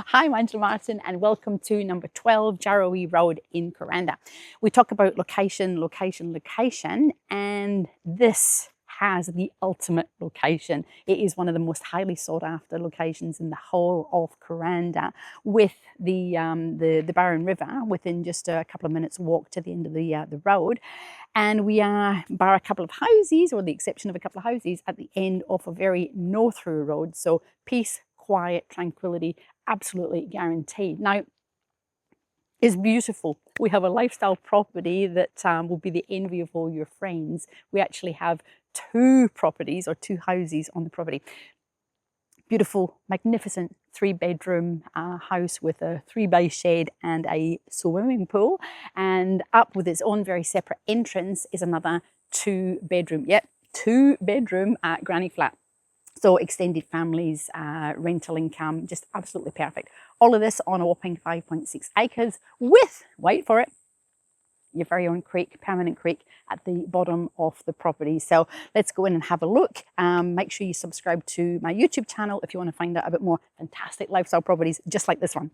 Hi, I'm Angela Martin and welcome to number 12 Jarrawee Road in Kuranda. We talk about location, location, location, and this has the ultimate location. It is one of the most highly sought after locations in the whole of Kuranda, with the Barron River within just a couple of minutes walk to the end of the road. And we are, bar a couple of houses, or the exception of a couple of houses, at the end of a very no-through road. So peace, quiet, tranquility, absolutely guaranteed. Now, it's beautiful. We have a lifestyle property that will be the envy of all your friends. We actually have two properties or two houses on the property. Beautiful, magnificent 3-bedroom house with a 3-bay shed and a swimming pool. And up with its own very separate entrance is another 2-bedroom, 2-bedroom granny flat. So extended families, rental income, just absolutely perfect. All of this on a whopping 5.6 acres with, wait for it, your very own creek, permanent creek at the bottom of the property. So let's go in and have a look. Make sure you subscribe to my YouTube channel if you want to find out a bit more fantastic lifestyle properties just like this one.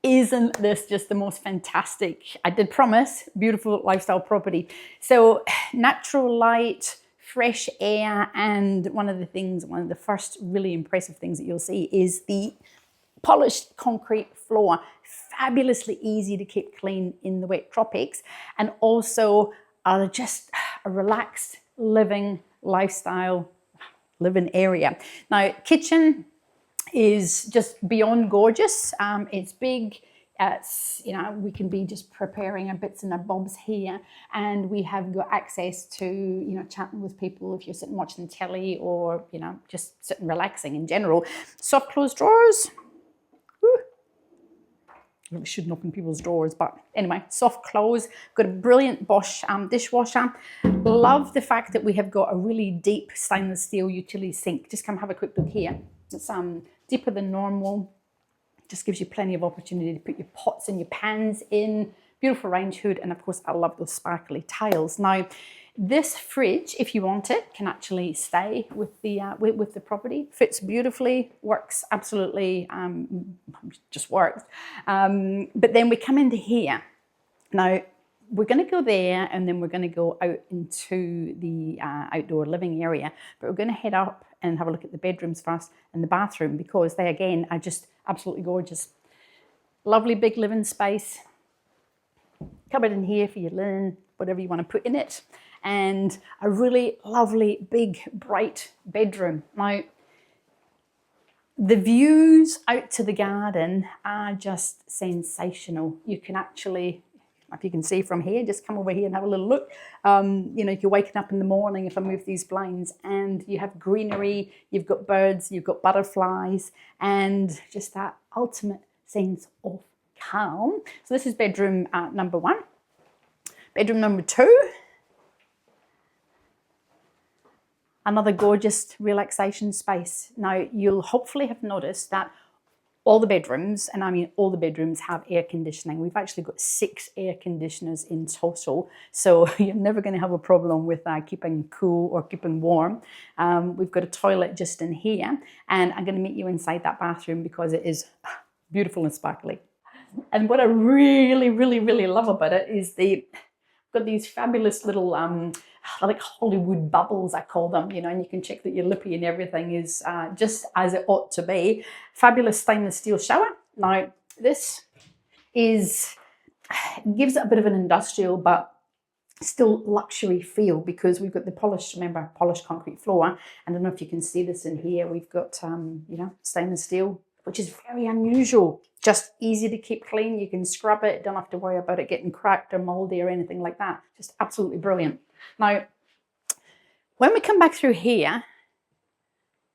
Isn't this just the most fantastic, I did promise, beautiful lifestyle property? So natural light, fresh air, and one of the first really impressive things that you'll see is the polished concrete floor. Fabulously easy to keep clean in the wet tropics, and also just a relaxed living lifestyle, living area. Now, kitchen is just beyond gorgeous. It's big. It's, you know, we can be just preparing our bits and our bobs here, and we have got access to, you know, chatting with people if you're sitting watching telly, or, you know, just sitting relaxing in general. Soft closed drawers. We shouldn't open people's drawers, but anyway, soft close. Got a brilliant Bosch dishwasher. Love the fact that we have got a really deep stainless steel utility sink. Just come have a quick look here. It's deeper than normal. Just gives you plenty of opportunity to put your pots and your pans in. Beautiful range hood, and of course I love those sparkly tiles. Now, this fridge, if you want it, can actually stay with the property. Fits beautifully, works absolutely, just works. But then we come into here. Now, we're going to go there, and then we're going to go out into the outdoor living area. But we're going to head up and have a look at the bedrooms first and the bathroom, because they again are just absolutely gorgeous. Lovely big living space. Cupboard in here for your linen, whatever you want to put in it. And a really lovely, big, bright bedroom. Now, the views out to the garden are just sensational. You can actually, if you can see from here, just come over here and have a little look. You know, if you're waking up in the morning, if I move these blinds, and you have greenery, you've got birds, you've got butterflies, and just that ultimate sense of calm. So this is bedroom number 1. Bedroom number 2. Another gorgeous relaxation space. Now, you'll hopefully have noticed that all the bedrooms, and I mean all the bedrooms, have air conditioning. We've actually got 6 air conditioners in total, so you're never going to have a problem with keeping cool or keeping warm. We've got a toilet just in here, and I'm going to meet you inside that bathroom because it is beautiful and sparkly. And what I really, really, really love about it is got these fabulous little like Hollywood bubbles, I call them, you know, and you can check that your lippy and everything is just as it ought to be. Fabulous stainless steel shower. Now, this gives it a bit of an industrial but still luxury feel because we've got the polished concrete floor. I don't know if you can see this in here. We've got, you know, stainless steel, which is very unusual. Just easy to keep clean. You can scrub it. Don't have to worry about it getting cracked or moldy or anything like that. Just absolutely brilliant. Now, when we come back through here,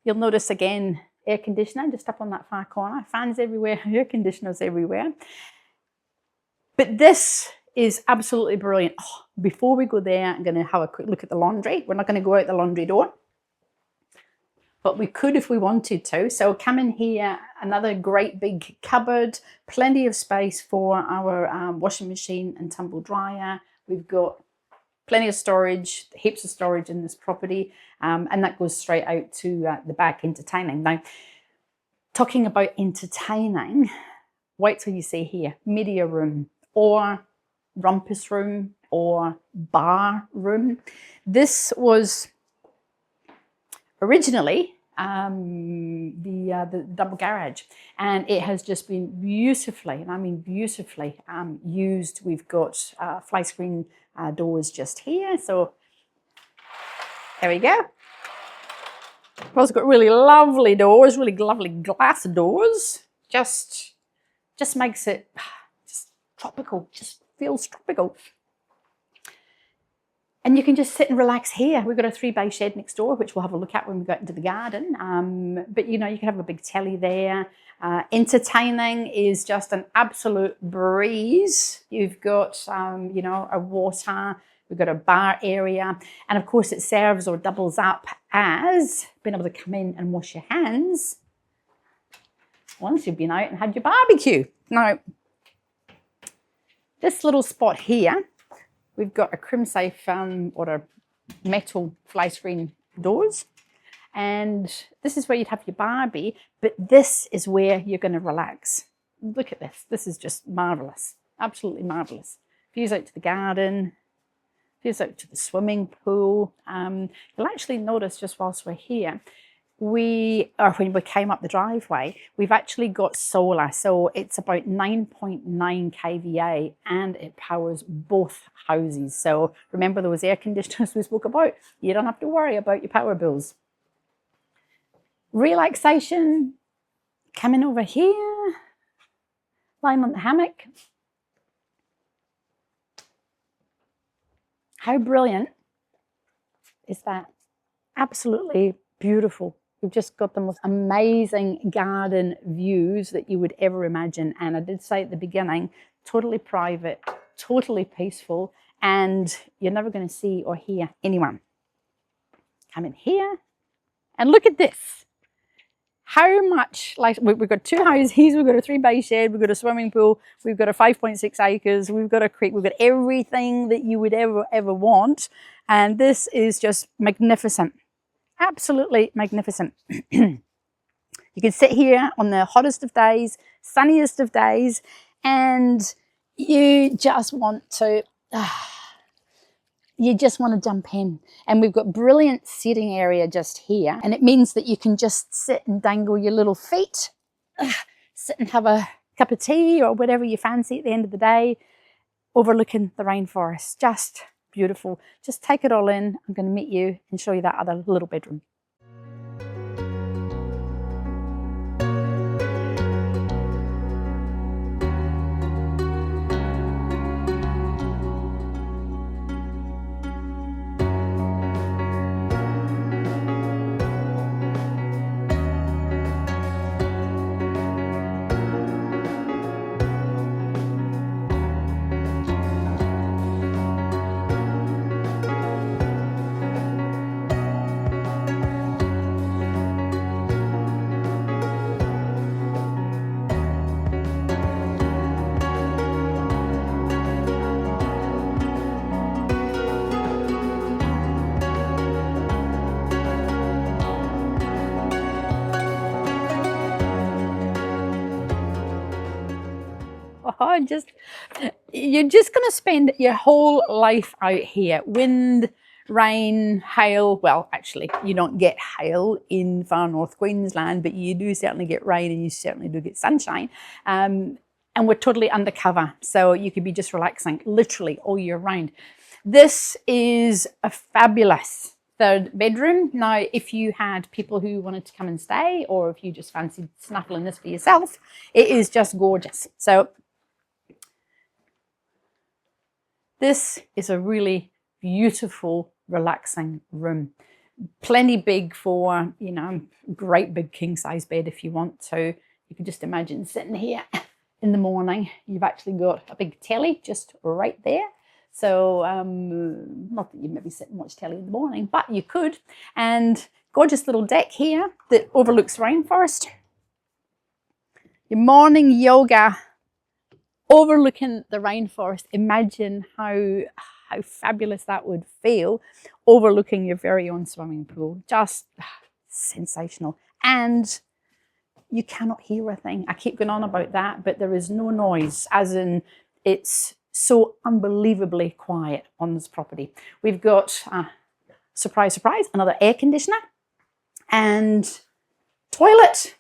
you'll notice again, air conditioner just up on that far corner. Fans everywhere, air conditioners everywhere. But this is absolutely brilliant. Oh, before we go there, I'm going to have a quick look at the laundry. We're not going to go out the laundry door, but we could if we wanted to. So come in here, another great big cupboard, plenty of space for our washing machine and tumble dryer. We've got plenty of storage, heaps of storage in this property, and that goes straight out to the back, entertaining. Now, talking about entertaining, wait till you see here, media room or rumpus room or bar room. This was originally the double garage, and it has just been beautifully, and I mean beautifully, used. We've got fly screen doors just here, so there we go. We've also got really lovely doors, really lovely glass doors. Just makes it just tropical, just feels tropical. And you can just sit and relax here. We've got a 3-bay shed next door, which we'll have a look at when we go out into the garden. But you know, you can have a big telly there. Entertaining is just an absolute breeze. You've got, you know, a water. We've got a bar area. And of course, it serves or doubles up as being able to come in and wash your hands once you've been out and had your barbecue. Now, this little spot here, we've got a Crimsafe or a metal fly screen doors. And this is where you'd have your barbie, but this is where you're going to relax. Look at this. This is just marvellous. Absolutely marvellous. Views out to the garden, views out to the swimming pool. You'll actually notice just whilst we're here, when we came up the driveway, we've actually got solar. So it's about 9.9 kVA and it powers both houses. So remember those air conditioners we spoke about? You don't have to worry about your power bills. Relaxation, coming over here, lying on the hammock. How brilliant is that? Absolutely beautiful. We've just got the most amazing garden views that you would ever imagine. And I did say at the beginning, totally private, totally peaceful, and you're never going to see or hear anyone. Come in here and look at this. How much, like, we've got 2 houses, we've got a 3-bay shed, we've got a swimming pool, we've got a 5.6 acres, we've got a creek, we've got everything that you would ever want. And this is just magnificent. Absolutely magnificent. You can sit here on the hottest of days, sunniest of days, and you just want to jump in. And we've got brilliant seating area just here, and it means that you can just sit and dangle your little feet, sit and have a cup of tea or whatever you fancy at the end of the day, overlooking the rainforest. Just beautiful. Just take it all in. I'm going to meet you and show you that other little bedroom. just, you're just going to spend your whole life out here. Wind, rain, hail. Well, actually, you don't get hail in far north Queensland, but you do certainly get rain and you certainly do get sunshine. And we're totally undercover, so you could be just relaxing literally all year round. This is a fabulous third bedroom. Now, if you had people who wanted to come and stay, or if you just fancied snuffling this for yourself, it is just gorgeous. So this is a really beautiful, relaxing room. Plenty big for, you know, great big king size bed if you want to. You can just imagine sitting here in the morning. You've actually got a big telly just right there. So, not that you maybe sit and watch telly in the morning, but you could. And gorgeous little deck here that overlooks rainforest. Your morning yoga overlooking the rainforest. Imagine how fabulous that would feel, overlooking your very own swimming pool. Just sensational. And you cannot hear a thing. I keep going on about that, but there is no noise, as in it's so unbelievably quiet on this property. We've got, surprise, surprise, another air conditioner and toilet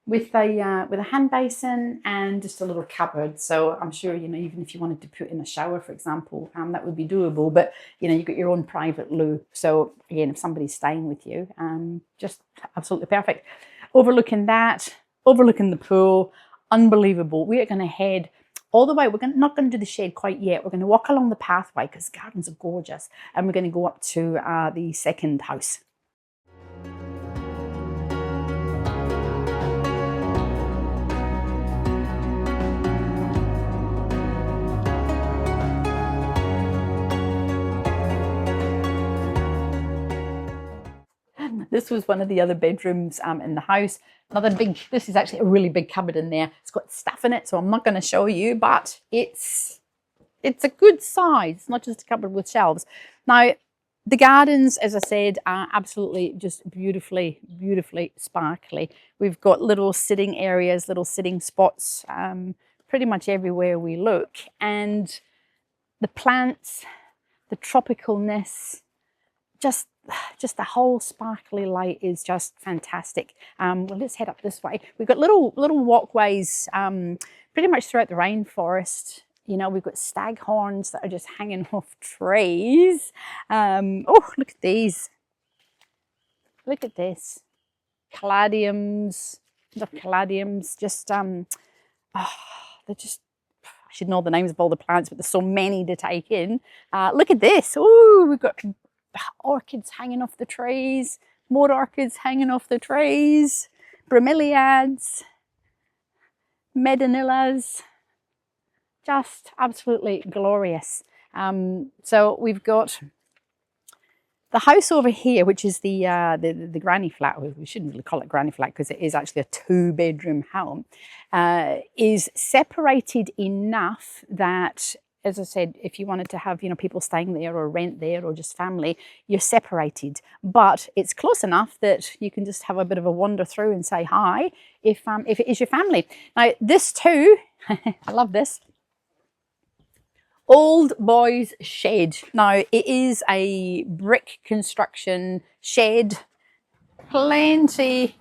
with a hand basin and just a little cupboard. So I'm sure, you know, even if you wanted to put in a shower, for example, that would be doable. But, you know, you've got your own private loo. So again, if somebody's staying with you, just absolutely perfect. Overlooking that, overlooking the pool, unbelievable. We are going to head all the way. We're not going to do the shed quite yet. We're going to walk along the pathway because the gardens are gorgeous. And we're going to go up to the second house. This was one of the other bedrooms in the house. Another big, this is actually a really big cupboard in there. It's got stuff in it, so I'm not going to show you, but it's a good size. It's not just a cupboard with shelves. Now, the gardens, as I said, are absolutely just beautifully, beautifully sparkly. We've got little sitting areas, little sitting spots, pretty much everywhere we look. And the plants, the tropicalness, just the whole sparkly light is just fantastic. Well, let's head up this way. We've got little walkways pretty much throughout the rainforest. You know, we've got staghorns that are just hanging off trees. Oh, look at these. Look at this. Caladiums, not caladiums, just, oh, they're just, I should know the names of all the plants, but there's so many to take in. Look at this. Oh, we've got orchids hanging off the trees, more orchids hanging off the trees, bromeliads, medinillas, just absolutely glorious. So we've got the house over here, which is the granny flat. We shouldn't really call it granny flat because it is actually a 2-bedroom home, is separated enough that, as I said, if you wanted to have, you know, people staying there or rent there or just family, you're separated. But it's close enough that you can just have a bit of a wander through and say hi if it is your family. Now, this too, I love this. Old boys shed. Now, it is a brick construction shed. Plenty.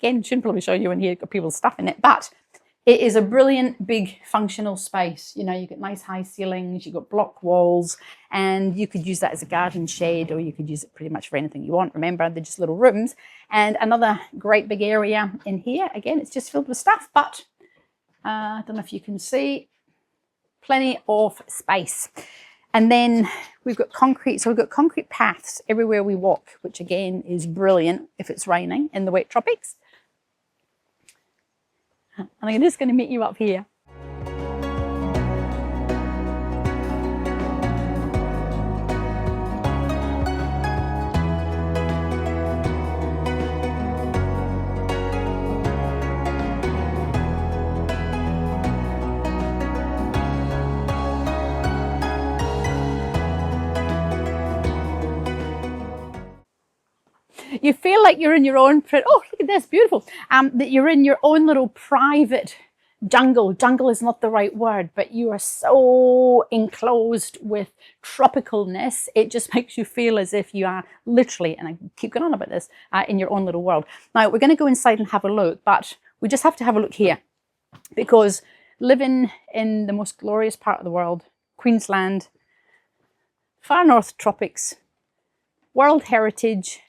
Again, shouldn't probably show you in here, got people's stuff in it, but it is a brilliant, big, functional space. You know, you've got nice high ceilings, you've got block walls, and you could use that as a garden shed, or you could use it pretty much for anything you want. Remember, they're just little rooms. And another great big area in here. Again, it's just filled with stuff, but I don't know if you can see, plenty of space. And then we've got concrete, so we've got concrete paths everywhere we walk, which again is brilliant if it's raining in the wet tropics. And I'm just going to meet you up here. You feel like you're in your own, oh, look at this, beautiful, that you're in your own little private jungle. Jungle is not the right word, but you are so enclosed with tropicalness. It just makes you feel as if you are literally, and I keep going on about this, in your own little world. Now, we're going to go inside and have a look, but we just have to have a look here because living in the most glorious part of the world, Queensland, far north tropics, World Heritage,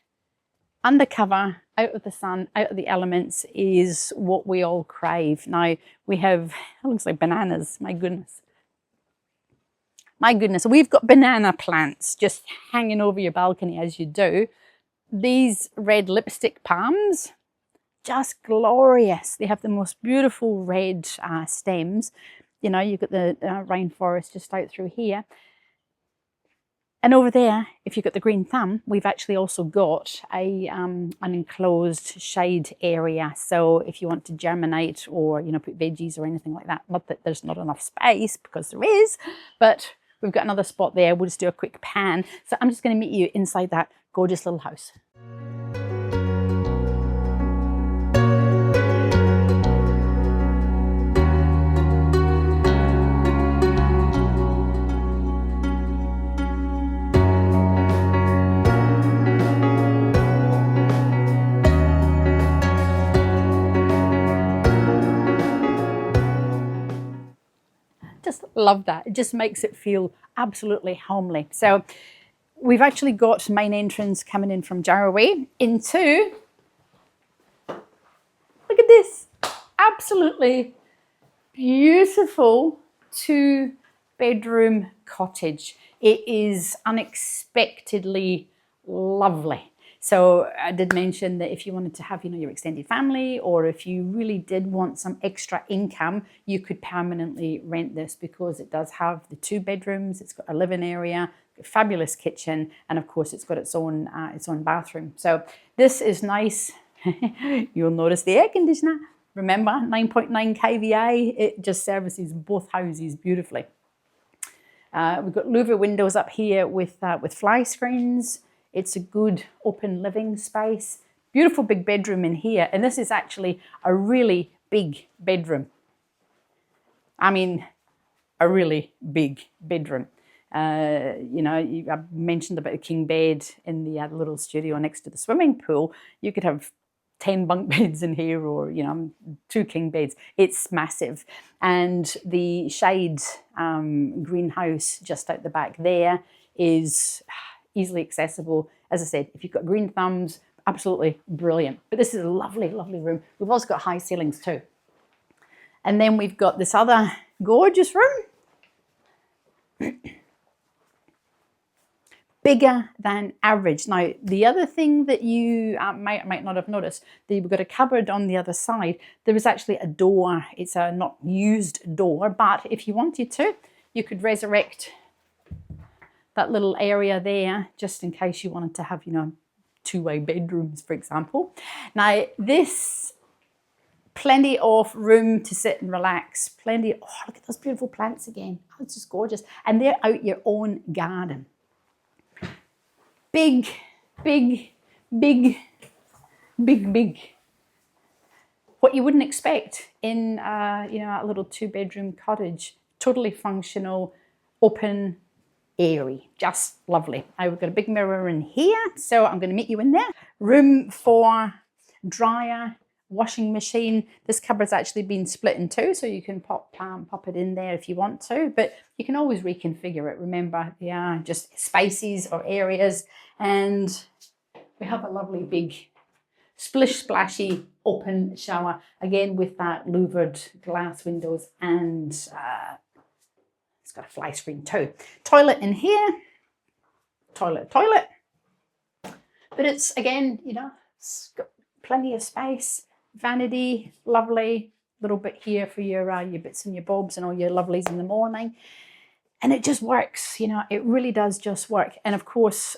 undercover, out of the sun, out of the elements is what we all crave. Now we have, it looks like bananas, my goodness. My goodness, we've got banana plants just hanging over your balcony as you do. These red lipstick palms, just glorious. They have the most beautiful red stems. You know, you've got the rainforest just out through here. And over there, if you've got the green thumb, we've actually also got an enclosed shade area. So if you want to germinate or, you know, put veggies or anything like that, not that there's not enough space, because there is, but we've got another spot there. We'll just do a quick pan. So I'm just going to meet you inside that gorgeous little house. Just love that. It just makes it feel absolutely homely. So we've actually got main entrance coming in from Jarraway into, look at this, absolutely beautiful 2-bedroom cottage. It is unexpectedly lovely. So I did mention that if you wanted to have, you know, your extended family, or if you really did want some extra income, you could permanently rent this because it does have the 2 bedrooms. It's got a living area, a fabulous kitchen, and of course it's got its own bathroom. So this is nice. You'll notice the air conditioner. Remember, 9.9 kVA. It just services both houses beautifully. We've got louver windows up here with fly screens. It's a good open living space. Beautiful big bedroom in here. And this is actually a really big bedroom. I mean, a really big bedroom. You know, I mentioned about a king bed in the little studio next to the swimming pool. You could have 10 bunk beds in here, or, you know, 2 king beds. It's massive. And the shade greenhouse just out the back there is easily accessible. As I said, if you've got green thumbs, absolutely brilliant. But this is a lovely, lovely room. We've also got high ceilings too. And then we've got this other gorgeous room. Bigger than average. Now, the other thing that you might not have noticed, we've got a cupboard on the other side. There is actually a door. It's a not used door, but if you wanted to, you could resurrect that little area there, just in case you wanted to have, you know, 2-way bedrooms, for example. Now, this, plenty of room to sit and relax. Plenty, oh, look at those beautiful plants again. Oh, it's just gorgeous. And they're out your own garden. Big, big, big, big, big. What you wouldn't expect in, you know, a little 2-bedroom cottage. Totally functional, open, airy, just lovely. I've got a big mirror in here, so I'm going to meet you in there. Room for dryer, washing machine. This cupboard's actually been split in 2, so you can pop it in there if you want to, but you can always reconfigure it. Remember, yeah, just spaces or areas. And we have a lovely big splish splashy open shower, again with that louvered glass windows, and it's got a fly screen too. Toilet in here, toilet. But it's, again, you know, it's got plenty of space, vanity, lovely, little bit here for your bits and your bobs and all your lovelies in the morning. And it just works, you know, it really does just work. And of course,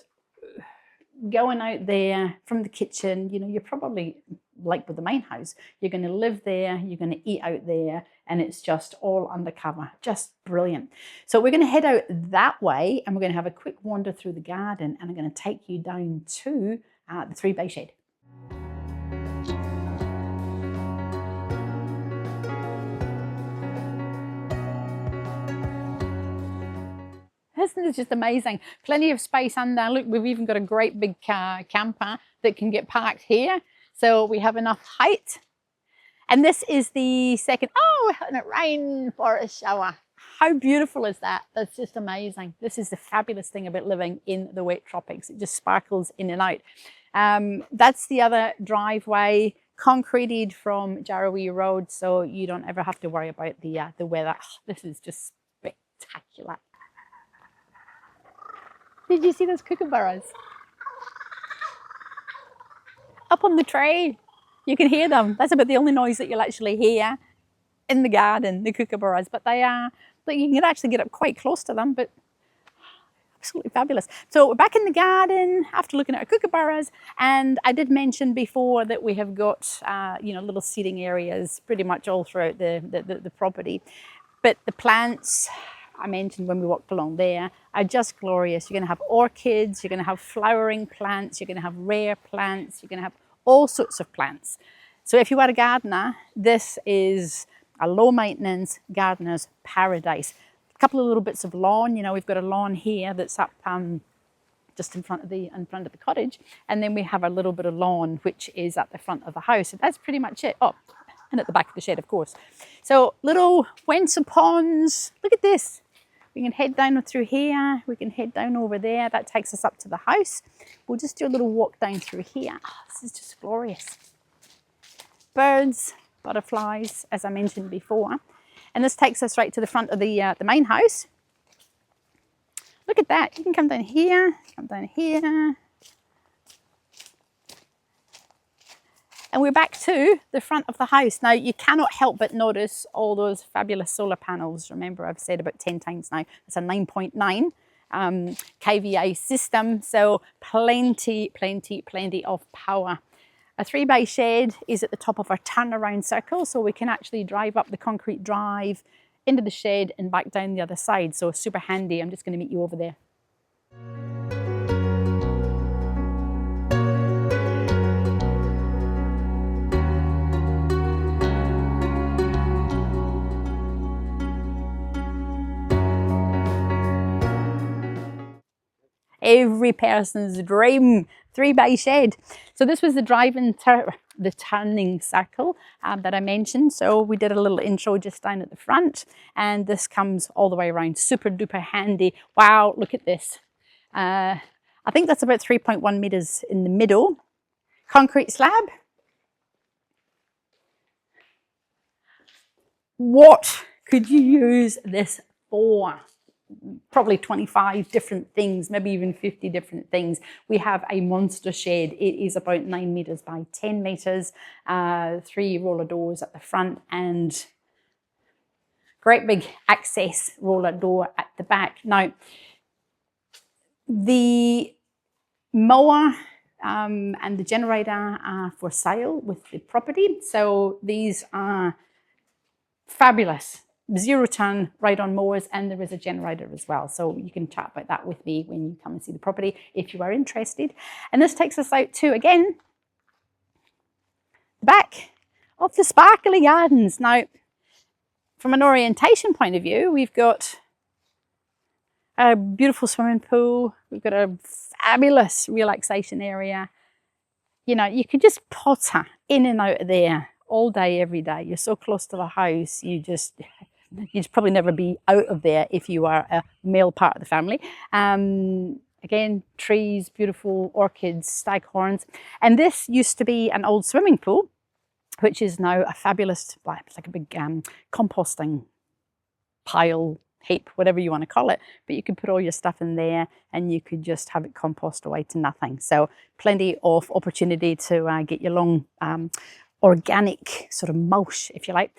going out there from the kitchen, you know, you're probably like with the main house, you're going to live there, you're going to eat out there, and it's just all undercover. Just brilliant. So we're going to head out that way, and we're going to have a quick wander through the garden, and I'm going to take you down to the 3-bay shed. Isn't it just amazing? Plenty of space under. Look, we've even got a great big camper that can get parked here. So we have enough height. And this is the second, oh, and it rained for a shower. How beautiful is that? That's just amazing. This is the fabulous thing about living in the wet tropics. It just sparkles in and out. That's the other driveway, concreted from Jarawee Road, so you don't ever have to worry about the weather. Oh, this is just spectacular. Did you see those kookaburras? Up on the tree. You can hear them. That's about the only noise that you'll actually hear in the garden, the kookaburras. But they are, you can actually get up quite close to them, but absolutely fabulous. So we're back in the garden after looking at our kookaburras, and I did mention before that we have got little seating areas pretty much all throughout the property. But the plants I mentioned when we walked along there are just glorious. You're going to have orchids, you're going to have flowering plants, you're going to have rare plants, you're going to have all sorts of plants. So if you are a gardener, this is a low maintenance gardener's paradise. A couple of little bits of lawn, we've got a lawn here that's up just in front of the cottage, and then we have a little bit of lawn which is at the front of the house, and that's pretty much it. Oh, and at the back of the shed, of course. So little Wensa ponds. Look at this. We can head down through here, we can head down over there. That takes us up to the house. We'll just do a little walk down through here. Oh, this is just glorious. Birds, butterflies, as I mentioned before. And this takes us right to the front of the main house. Look at that. You can come down here, come down here. And we're back to the front of the house. Now, you cannot help but notice all those fabulous solar panels. Remember, I've said about 10 times now, it's a 9.9 kVA system. So plenty of power. A 3-bay shed is at the top of our turnaround circle. So we can actually drive up the concrete drive into the shed and back down the other side. So super handy. I'm just going to meet you over there. Every person's dream 3-bay shed. So this was the the turning circle that I mentioned. So we did a little intro just down at the front, and this comes all the way around. Super duper handy. Wow, look at this. I think that's about 3.1 meters in the middle. Concrete slab. What could you use this for? Probably 25 different things, maybe even 50 different things. We have a monster shed. It is about 9 meters by 10 meters, 3 roller doors at the front, and great big access roller door at the back. Now, the mower and the generator are for sale with the property. So these are fabulous. 0-ton ride-on mowers, and there is a generator as well. So you can chat about that with me when you come and see the property if you are interested. And this takes us out to, again, the back of the sparkly gardens. Now, from an orientation point of view, we've got a beautiful swimming pool. We've got a fabulous relaxation area. You could just potter in and out of there all day, every day. You're so close to the house, you'd probably never be out of there if you are a male part of the family. Again, trees, beautiful orchids, staghorns. And this used to be an old swimming pool, which is now a fabulous, it's like a big composting pile, heap, whatever you want to call it. But you could put all your stuff in there and you could just have it compost away to nothing. So plenty of opportunity to get your long organic sort of mulch, if you like.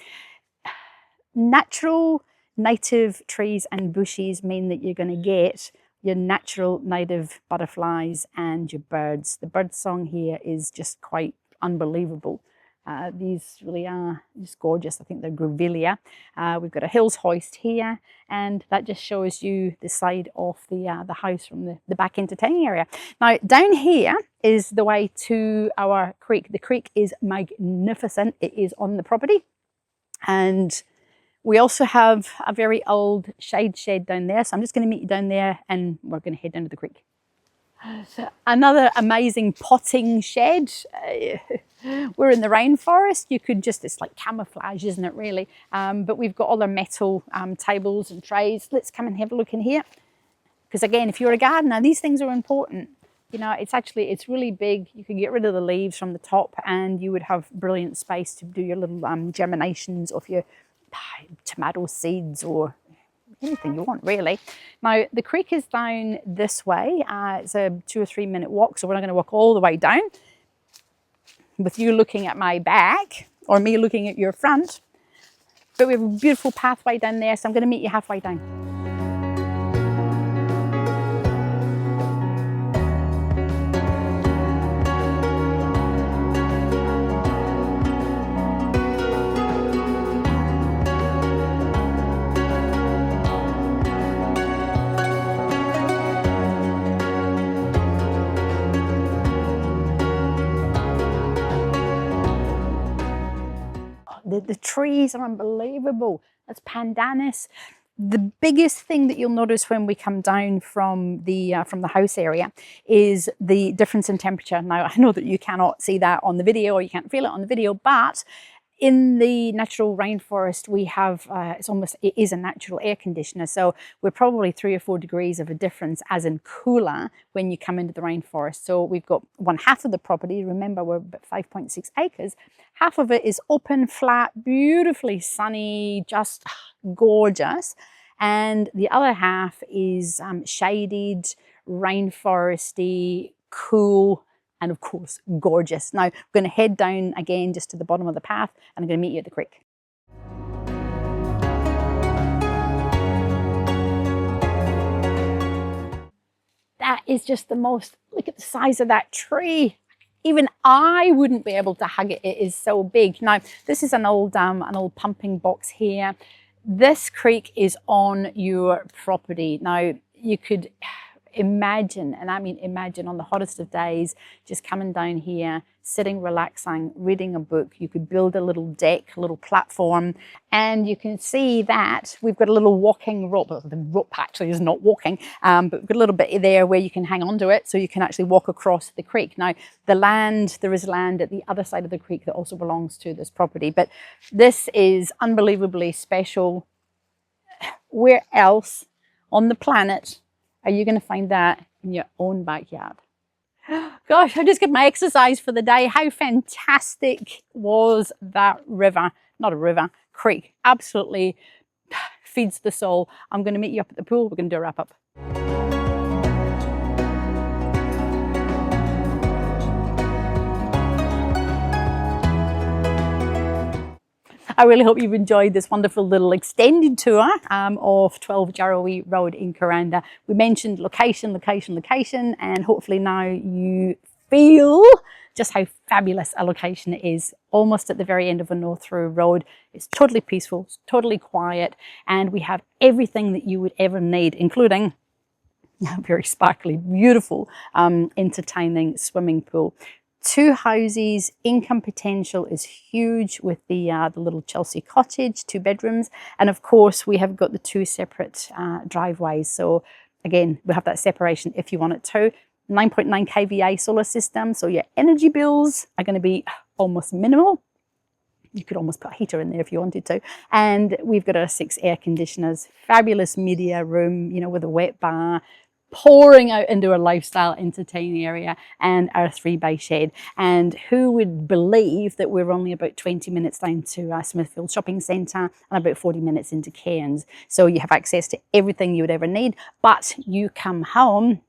Natural native trees and bushes mean that you're going to get your natural native butterflies and your birds. The bird song here is just quite unbelievable. These really are just gorgeous. I think they're Grevillea. We've got a Hills hoist here, and that just shows you the side of the house from the back entertaining area. Now, down here is the way to our creek. The creek is magnificent. It is on the property, and We also have a very old shade shed down there. So I'm just going to meet you down there and we're going to head down to the creek. Another amazing potting shed. We're in the rainforest. You could just, it's like camouflage, isn't it really? But we've got all our metal tables and trays. Let's come and have a look in here. Because again, if you're a gardener, these things are important. You know, it's really big. You can get rid of the leaves from the top and you would have brilliant space to do your little germinations of your tomato seeds or anything you want really. Now the creek is down this way. It's a 2 or 3 minute walk, so we're not going to walk all the way down with you looking at my back or me looking at your front, but we have a beautiful pathway down there, so I'm going to meet you halfway down. The trees are unbelievable. That's pandanus. The biggest thing that you'll notice when we come down from the house area is the difference in temperature. Now, I know that you cannot see that on the video or you can't feel it on the video, but in the natural rainforest, we have, it is a natural air conditioner. So we're probably 3 or 4 degrees of a difference as in cooler when you come into the rainforest. So we've got 1/2 of the property. Remember, we're about 5.6 acres. Half of it is open, flat, beautifully sunny, just gorgeous. And the other half is shaded, rainforesty, cool, and of course, gorgeous. Now, we're going to head down again just to the bottom of the path and I'm going to meet you at the creek. That is just the most, look at the size of that tree. Even I wouldn't be able to hug it. It is so big. Now, this is an old pumping box here. This creek is on your property. Now, you could imagine, and I mean imagine, on the hottest of days, just coming down here, sitting, relaxing, reading a book. You could build a little deck, a little platform, and you can see that we've got a little walking rope. The rope actually is not walking, but we've got a little bit there where you can hang onto it so you can actually walk across the creek. Now, there is land at the other side of the creek that also belongs to this property, but this is unbelievably special. Where else on the planet are you going to find that in your own backyard? Gosh, I just got my exercise for the day. How fantastic was that river? Not a river, creek. Absolutely feeds the soul. I'm going to meet you up at the pool. We're going to do a wrap up. I really hope you've enjoyed this wonderful little extended tour of 12 Jarrawee Road in Kuranda. We mentioned location, and hopefully now you feel just how fabulous a location it is. Almost at the very end of a no-through road. It's totally peaceful, it's totally quiet, and we have everything that you would ever need, including a very sparkly, beautiful, entertaining swimming pool. 2 houses, income potential is huge with the little Chelsea cottage, 2 bedrooms. And of course, we have got the 2 separate driveways. So again, we have that separation if you want it to. 9.9 kVA solar system. So your energy bills are going to be almost minimal. You could almost put a heater in there if you wanted to. And we've got our 6 air conditioners, fabulous media room, you know, with a wet bar, pouring out into a lifestyle entertaining area, and our 3-bay shed. And who would believe that we're only about 20 minutes down to Smithfield Shopping Centre and about 40 minutes into Cairns. So you have access to everything you would ever need, but you come home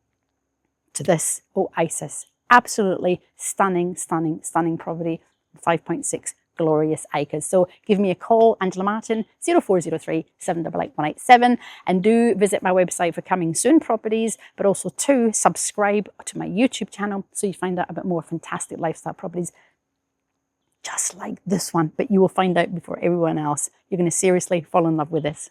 to this oasis. Absolutely stunning, stunning, stunning property, 5.6 glorious acres. So give me a call, Angela Martin, 0403 788 187, and do visit my website for coming soon properties, but also to subscribe to my YouTube channel so you find out a bit more fantastic lifestyle properties just like this one, but you will find out before everyone else. You're going to seriously fall in love with this.